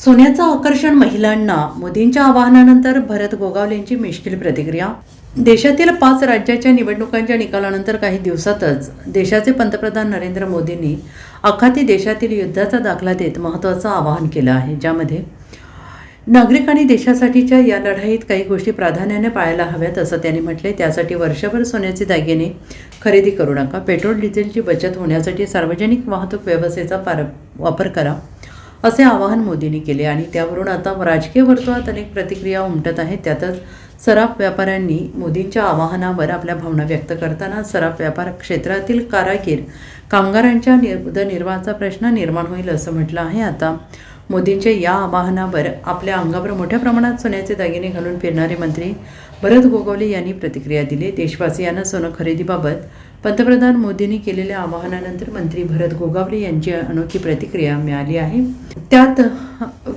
सोन्याचं आकर्षण महिलांना, मोदींच्या आवाहनानंतर भरत गोगावलेंची मिश्किल प्रतिक्रिया। देशातील 5 राज्याच्या निवडणुकांच्या निकालानंतर काही दिवसातच देशाचे पंतप्रधान नरेंद्र मोदींनी आखाती देशातील युद्धाचा दाखला देत महत्त्वाचं आवाहन केलं आहे, ज्यामध्ये नागरिकांनी देशासाठीच्या या लढाईत काही गोष्टी प्राधान्याने पाळायला हव्यात असं त्यांनी म्हटले। त्यासाठी वर्षभर सोन्याचे दागिने खरेदी करू नका, पेट्रोल डिझेलची बचत होण्यासाठी सार्वजनिक वाहतूक व्यवस्थेचा वापर करा असे आवाहन मोदींनी केले। आणि त्यावरून आता राजकीय वर्तुळात अनेक प्रतिक्रिया उमटत आहेत। त्यातच सराफ व्यापाऱ्यांनी मोदींच्या आवाहनावर आपल्या भावना व्यक्त करताना सराफ व्यापार क्षेत्रातील कारागीर कामगारांच्या उदरनिर्वाहाचा प्रश्न निर्माण होईल असं म्हटलं आहे। आता मोदींच्या या आवाहनावर आपल्या अंगावर मोठ्या प्रमाणात सोन्याचे दागिने घालून फिरणारे मंत्री भरत गोगावले यांनी प्रतिक्रिया दिली। देशवासियांना सोनं खरेदीबाबत पंतप्रधान मोदींनी केलेल्या आवाहनानंतर मंत्री भरत गोगावले यांची अनोखी प्रतिक्रिया मिळाली आहे। त्यात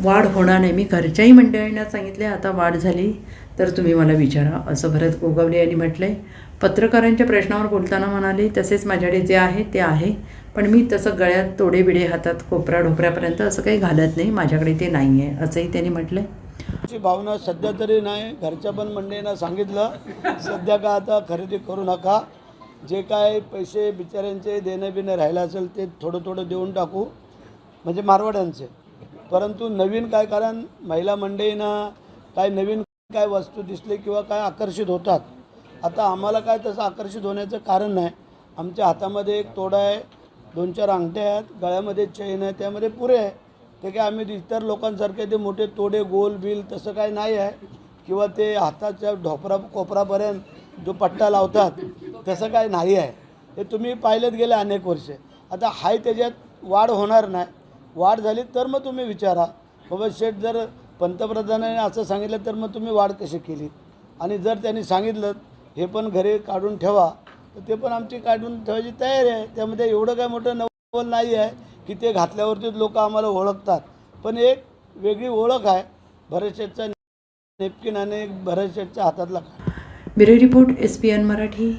वाढ होणार नाही, मी घरच्याही मंडळींना सांगितले, आता वाढ झाली तर तुम्ही मला विचारा असं भरत गोगावले यांनी म्हटलंय। पत्रकारांच्या प्रश्नावर बोलताना म्हणाले, तसेच माझ्याकडे जे आहे ते आहे, पण मी तसं गळ्यात तोडे बिडे हातात कोपरा ढोपऱ्यापर्यंत असं काही घालत नाही, माझ्याकडे ते नाही आहे असंही त्यांनी म्हटलंय। ची भावना सध्या तरी नाही, घरच्या पण मंडळींना सांगितलं सध्या का आता खरेदी करू नका, जे काय पैसे बिचाऱ्यांचे देणं बिणं राहिलं असेल ते थोडं थोडं देऊन टाकू, म्हणजे मारवाड्यांचे। परंतु नवीन काय, कारण महिला मंडळींना काय नवीन काय वस्तू दिसले किंवा काय आकर्षित होतात। आता आम्हाला काय तसं आकर्षित होण्याचं कारण नाही, आमच्या हातामध्ये एक तोडा आहे, 2-4 अंगठ्या आहेत, गळ्यामध्ये चैन आहे, त्यामध्ये पुरे आहे। ते काय आम्ही इतर लोकांसारखे ते मोठे तोडे गोल बिल तसं काय नाही आहे, किंवा ते हाताच्या कोपरापर्यंत जो पट्टा लावतात तसं काय नाही आहे। हे तुम्ही पाहिलेत गेले अनेक वर्षे। आता हाय त्याच्यात वाढ होणार नाही, वाढ झाली तर मग तुम्ही विचारा बाबा शेठ, जर पंतप्रधानाने असं सांगितलं तर मग तुम्ही वाढ कशी केली, आणि जर त्यांनी सांगितलं हे पण घरी काढून ठेवा तर ते पण आमची काढून ठेवायची तयारी आहे। त्यामध्ये एवढं काय मोठं नवल नाही आहे की ते घातल्यावरतीच लोक आम्हाला ओळखतात, पण एक वेगळी ओळख आहे भरत शेठचा नेपकिन आणि भरत शेठच्या हातातला। Bureau report, SPN Marathi.